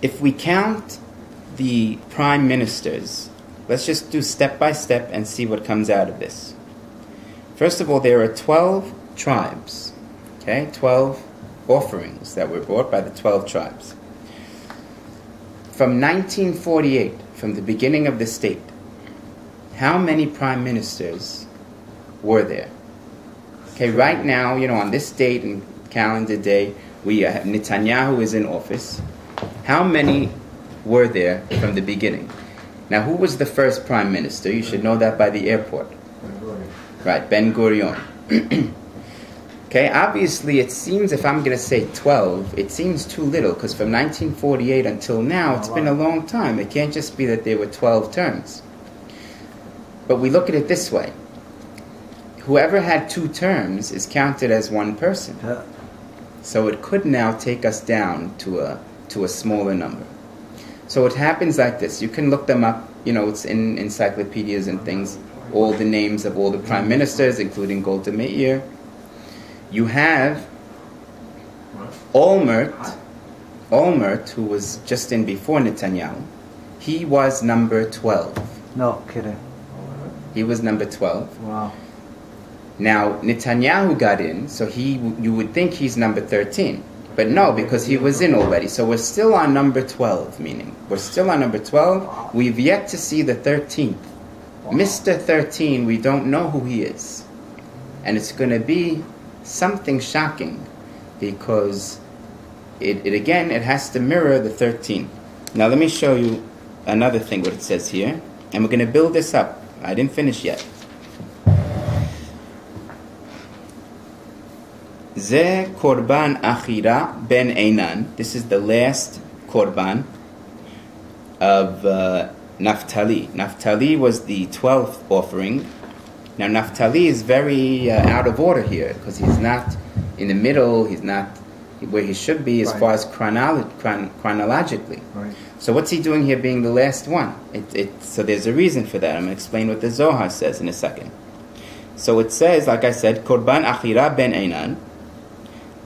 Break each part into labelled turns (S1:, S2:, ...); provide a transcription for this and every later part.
S1: if we count the prime ministers, let's just do step by step and see what comes out of this. First of all, there are 12 tribes, okay? 12 offerings that were brought by the 12 tribes. From 1948, from the beginning of the state, how many prime ministers were there? Okay, right now, on this date and calendar day, Netanyahu is in office. How many were there from the beginning? Now, who was the first prime minister? You should know that by the airport. Right, Ben Gurion. Okay, obviously it seems, if I'm going to say 12, it seems too little, because from 1948 until now, it's been a long time. It can't just be that there were 12 terms. But we look at it this way. Whoever had 2 terms is counted as one person. So it could now take us down to a smaller number. So it happens like this. You can look them up. It's in encyclopedias and things. All the names of all the prime ministers, including Golda Meir. You have Olmert, who was just in before Netanyahu. He was number 12.
S2: No kidding.
S1: He was number 12.
S2: Wow.
S1: Now, Netanyahu got in, so you would think he's number 13. But no, because he was in already. So we're still on number 12, meaning we're still on number 12. We've yet to see the 13th. Mr. 13, we don't know who he is. And it's going to be something shocking, because it has to mirror the 13. Now let me show you another thing, what it says here. And we're going to build this up. I didn't finish yet. Ze korban achira ben Einan. This is the last korban of Naphtali. Naphtali was the 12th offering. Now Naphtali is very out of order here, because he's not in the middle, he's not where he should be as far as chronologically.
S2: Right.
S1: So what's he doing here being the last one? So there's a reason for that. I'm going to explain what the Zohar says in a second. So it says, like I said, korban achira ben Einan.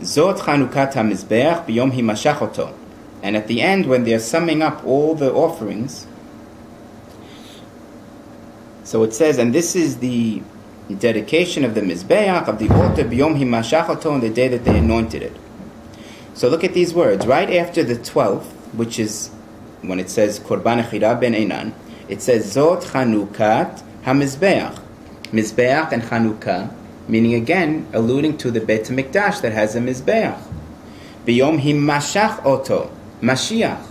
S1: Zot Chanukat HaMizbeach biyom himashach oto. And at the end, when they're summing up all the offerings, so it says, and this is the dedication of the Mizbeach, of the altar, biyom himashach oto, on the day that they anointed it. So look at these words. Right after the 12th, which is when it says Korban Achira ben Einan, it says Zot Chanukat HaMizbeach. Mizbeach and Chanukah, meaning again, alluding to the Beit HaMikdash that has a Mizbeach. Biyom himashach oto, Mashiach.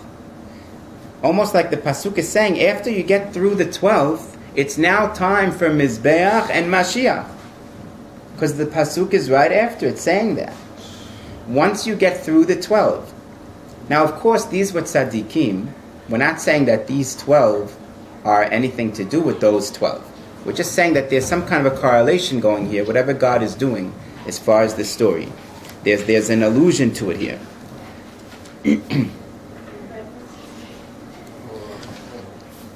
S1: Almost like the Pasuk is saying, after you get through the 12th, it's now time for Mizbeach and Mashiach. Because the Pasuk is right after it saying that. Once you get through the 12. Now, of course, these were tzaddikim. We're not saying that these 12 are anything to do with those 12. We're just saying that there's some kind of a correlation going here, whatever God is doing as far as the story. There's an allusion to it here.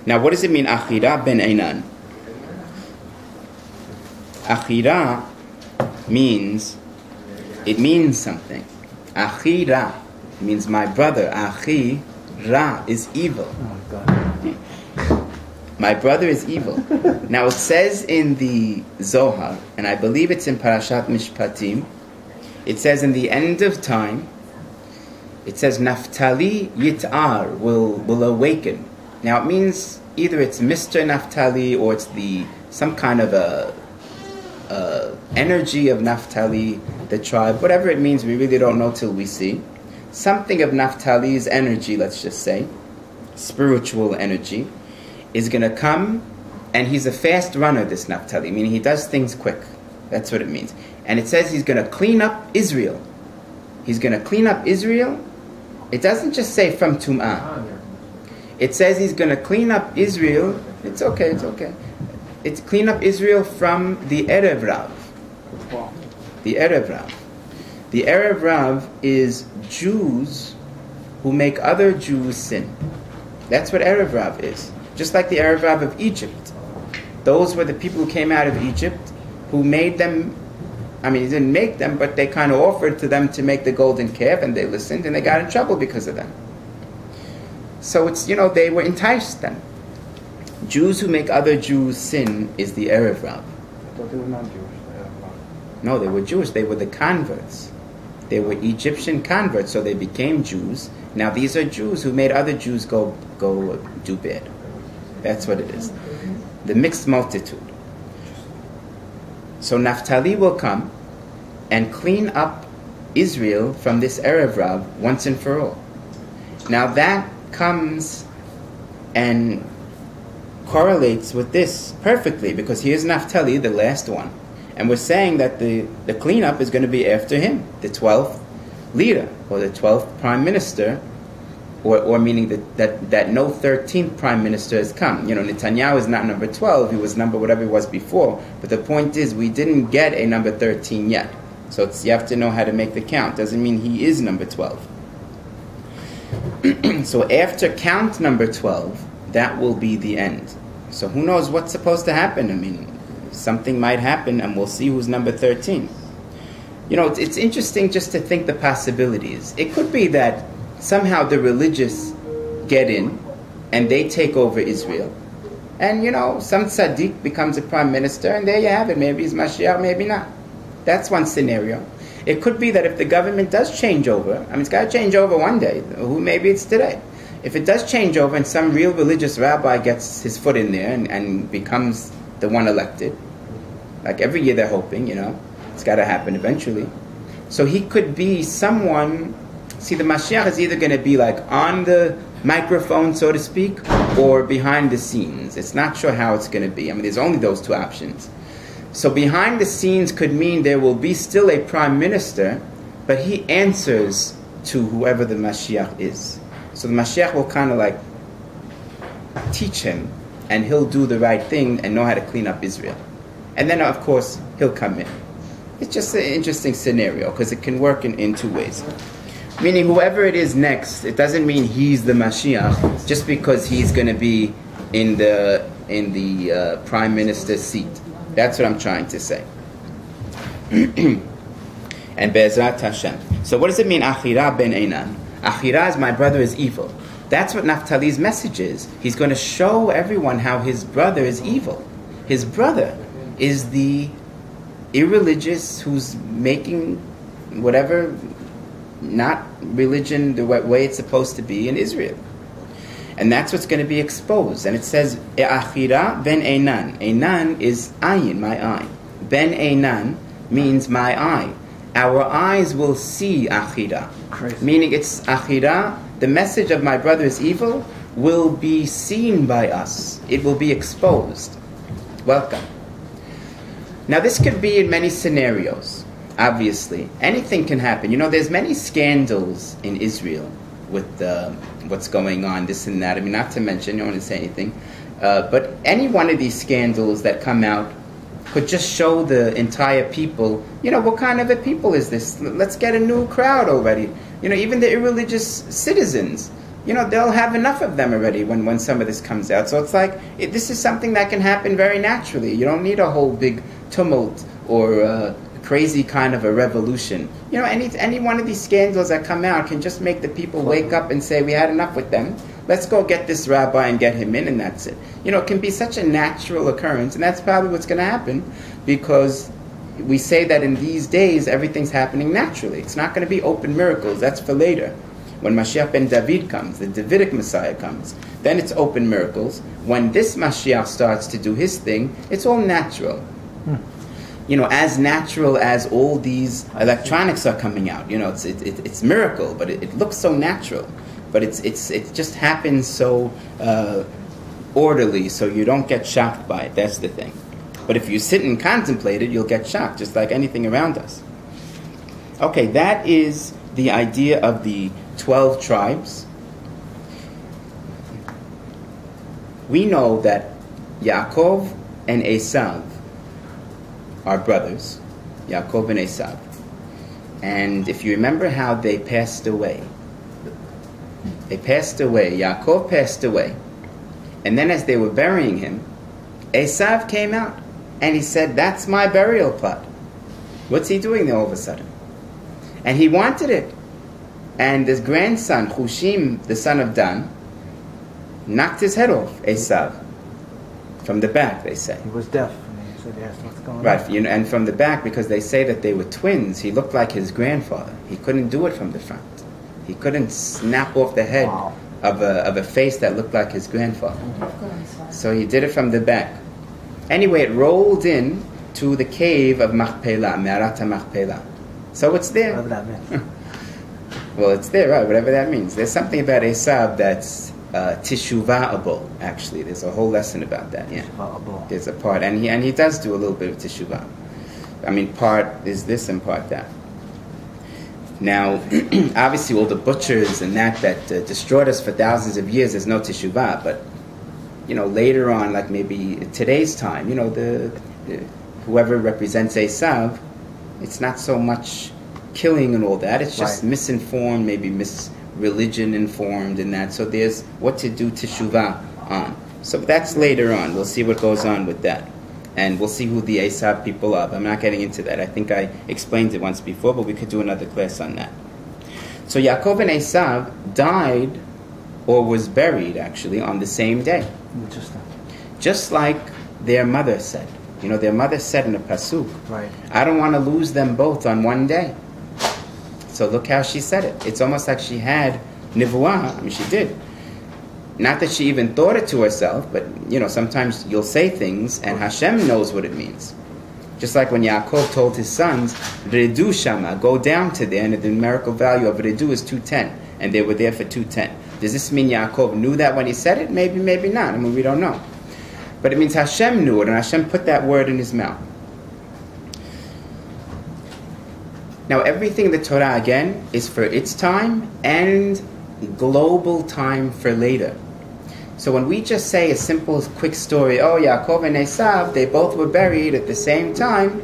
S1: Now, what does it mean, Achira ben Einan? Achira means something. Achira means my brother. Achi Ra is evil.
S2: Oh God.
S1: My brother is evil. Now it says in the Zohar, and I believe it's in Parashat Mishpatim, it says in the end of time, it says Naphtali Yitar will awaken. Now it means either it's Mr. Naphtali or it's some kind of a energy of Naphtali, the tribe, whatever it means, we really don't know till we see. Something of Naphtali's energy, let's just say, spiritual energy, is going to come, and he's a fast runner, this Naphtali, meaning he does things quick. That's what it means. And it says he's going to clean up Israel. He's going to clean up Israel. It doesn't just say from Tum'ah. It says he's going to clean up Israel. It's okay. It's clean up Israel from the Erev Rav. The Erev Rav. The Erev Rav is Jews who make other Jews sin. That's what Erev Rav is. Just like the Erev Rav of Egypt. Those were the people who came out of Egypt, who made them, he didn't make them, but they kind of offered to them to make the golden calf, and they listened, and they got in trouble because of that. So it's, they were enticed then. Jews who make other Jews sin is the Erev Rav.
S2: I thought they were not Jewish.
S1: No, they were Jewish. They were the converts. They were Egyptian converts, so they became Jews. Now these are Jews who made other Jews go do bad. That's what it is. The mixed multitude. So Naphtali will come and clean up Israel from this Erev Rav once and for all. Now that comes and correlates with this perfectly, because here's Naphtali, the last one. And we're saying that the cleanup is going to be after him, the 12th leader, or the 12th prime minister, or meaning that no 13th prime minister has come. Netanyahu is not number 12, he was number whatever he was before, but the point is we didn't get a number 13 yet. So you have to know how to make the count. Doesn't mean he is number 12. So after count number 12, that will be the end. So who knows what's supposed to happen? I mean, something might happen and we'll see who's number 13. It's interesting just to think the possibilities. It could be that somehow the religious get in and they take over Israel. And, some tzaddik becomes a prime minister and there you have it. Maybe he's Mashiach, maybe not. That's one scenario. It could be that if the government does change over, it's got to change over one day. Maybe it's today. If it does change over and some real religious rabbi gets his foot in there and becomes the one elected, like every year they're hoping, it's got to happen eventually. So he could be someone. See, the Mashiach is either going to be like on the microphone, so to speak, or behind the scenes. It's not sure how it's going to be. There's only those two options. So behind the scenes could mean there will be still a prime minister, but he answers to whoever the Mashiach is. So the Mashiach will kind of like teach him, and he'll do the right thing and know how to clean up Israel. And then, of course, he'll come in. It's just an interesting scenario, because it can work in two ways. Meaning, whoever it is next, it doesn't mean he's the Mashiach, just because he's going to be in the prime minister's seat. That's what I'm trying to say. And Be'ezrat Hashem. So what does it mean, Achira ben Einan? Achira is my brother is evil. That's what Naphtali's message is. He's going to show everyone how his brother is evil. His brother is the irreligious who's making whatever not religion the way it's supposed to be in Israel. And that's what's going to be exposed. And it says, Achira ben Einan. Einan is ayin, my eye. Ben Einan means my eye. Our eyes will see Achira. Crazy. Meaning it's Achira, the message of my brother is evil, will be seen by us. It will be exposed. Welcome. Now this could be in many scenarios, obviously. Anything can happen. There's many scandals in Israel with what's going on, this and that. Not to mention, I don't want to say anything, but any one of these scandals that come out could just show the entire people, what kind of a people is this? Let's get a new crowd already. Even the irreligious citizens, they'll have enough of them already when some of this comes out. So it's like, this is something that can happen very naturally. You don't need a whole big tumult or crazy kind of a revolution. Any one of these scandals that come out can just make the people wake up and say, we had enough with them. Let's go get this rabbi and get him in, and that's it. It can be such a natural occurrence, and that's probably what's going to happen, because we say that in these days everything's happening naturally. It's not going to be open miracles. That's for later. When Mashiach ben David comes, the Davidic Messiah comes, then it's open miracles. When this Mashiach starts to do his thing, it's all natural. As natural as all these electronics are coming out. It's miracle, but it looks so natural. But it just happens so orderly, so you don't get shocked by it. That's the thing. But if you sit and contemplate it, you'll get shocked, just like anything around us. Okay, that is the idea of the 12 tribes. We know that Yaakov and Esav are brothers, Yaakov and Esav. And if you remember how they passed away, Yaakov passed away. And then as they were burying him, Esav came out and he said, that's my burial plot. What's he doing there all of a sudden? And he wanted it. And his grandson, Hushim, the son of Dan, knocked his head off, Esav. From the back, they say.
S2: He was deaf. And he said, "Yes, what's going on?"
S1: Right, and from the back, because they say that they were twins, he looked like his grandfather. He couldn't do it from the front. He couldn't snap off the head of a face that looked like his grandfather. So he did it from the back. Anyway, it rolled in to the cave of Machpelah, Me'arat Machpelah. So it's there.
S2: Whatever that means.
S1: Well, it's there, right? Whatever that means. There's something about Esav that's teshuvah-able, actually. There's a whole lesson about that, yeah. There's a part, and he does do a little bit of teshuvah. I mean, part is this and part that. Now, obviously, all the butchers and that destroyed us for thousands of years, there's no teshuvah, but, later on, like maybe today's time, whoever represents Esav, it's not so much killing and all that, it's just misinformed, maybe religion informed and that. So there's what to do teshuvah on. So that's later on. We'll see what goes on with that. And we'll see who the Esav people are. I'm not getting into that. I think I explained it once before, but we could do another class on that. So Yaakov and Esav died, or was buried actually, on the same day.
S2: Interesting.
S1: Just like their mother said. Their mother said in the Pasuk, I don't want to lose them both on one day. So look how she said it. It's almost like she had nivuah. I mean, she did. Not that she even thought it to herself, but, sometimes you'll say things and Hashem knows what it means. Just like when Yaakov told his sons, Redu Shama, go down to there, and the numerical value of Redu is 210, and they were there for 210. Does this mean Yaakov knew that when he said it? Maybe, maybe not. I mean, we don't know. But it means Hashem knew it, and Hashem put that word in his mouth. Now, everything in the Torah, again, is for its time and global time for later. So when we just say a simple, quick story, Yaakov and Esav, they both were buried at the same time,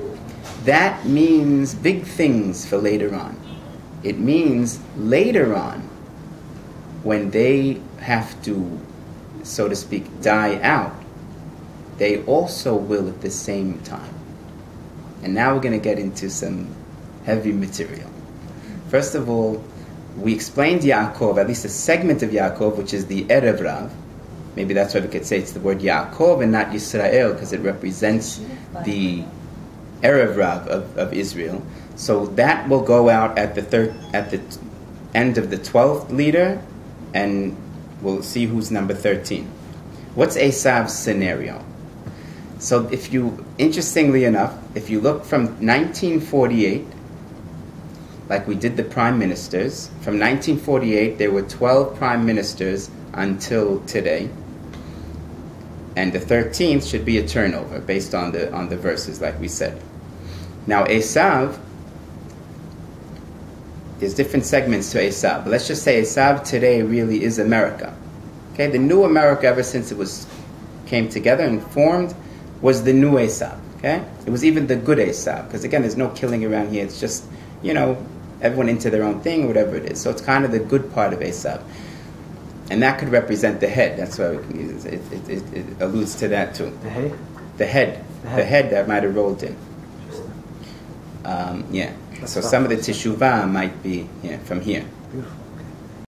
S1: that means big things for later on. It means later on, when they have to, so to speak, die out, they also will at the same time. And now we're going to get into some heavy material. First of all, we explained Yaakov, at least a segment of Yaakov, which is the Erev Rav. Maybe that's why we could say it's the word Yaakov and not Yisrael, because it represents the Erev Rav of Israel. So that will go out at the end of the 12th leader, and we'll see who's number 13. What's Esav's scenario? So interestingly enough, if you look from 1948, like we did the prime ministers, from 1948 there were 12 prime ministers until today, and the 13th should be a turnover based on the verses, like we said. Now Esav, there's different segments to Esav, but let's just say Esav today really is America. Okay, the new America, ever since it came together and formed, was the new Esav. Okay, it was even the good Esav, because again, there's no killing around here. It's just, everyone into their own thing, whatever it is. So it's kind of the good part of Esav. And that could represent the head. That's why it alludes to that too.
S2: The head?
S1: The head. The head that might have rolled in. Yeah. So some of the teshuvah might be from here.
S2: Beautiful.